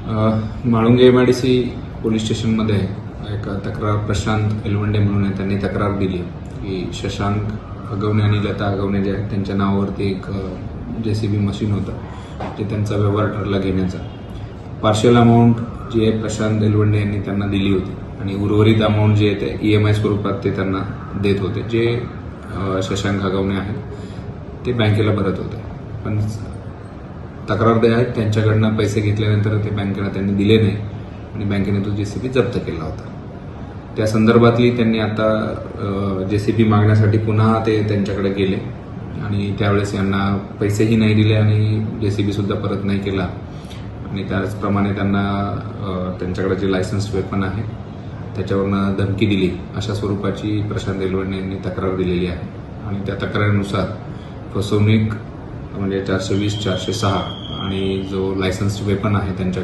Mhalunge MIDC police स्टेशनमध्ये एक तक्रार प्रशांत एलवंडे म्हणून आहे, त्यांनी तक्रार दिली की शशांक अगवणे आणि लता अगवणे जे आहेत त्यांच्या नावावरती एक JCB मशीन होतं, ते त्यांचा व्यवहार ठरला घेण्याचा. पार्शियल अमाऊंट जी आहे प्रशांत एलवंडे यांनी त्यांना दिली होती आणि उर्वरित अमाऊंट जे आहे ते EMI स्वरूपात ते त्यांना देत होते. जे शशांक अगवणे आहेत ते बँकेला भरत होते, पण तक्रारदार आहेत त्यांच्याकडनं पैसे घेतल्यानंतर ते बँकेला त्यांनी दिले नाही आणि बँकेने तो JCB जप्त केला होता. त्या संदर्भातली त्यांनी आता JCB मागण्यासाठी पुन्हा ते त्यांच्याकडे गेले आणि त्यावेळेस यांना पैसेही नाही दिले आणि JCB सुद्धा परत नाही केला आणि त्याचप्रमाणे त्यांना त्यांच्याकडे जे लायसन्स वेपन आहे त्याच्यावरनं धमकी दिली, अशा स्वरूपाची प्रशांत एलवंडे यांनी तक्रार दिलेली आहे. आणि त्या तक्रारीनुसार फसवणूक म्हणजे 420, 406 आणि जो लायसन्स वेपन आहे त्यांच्या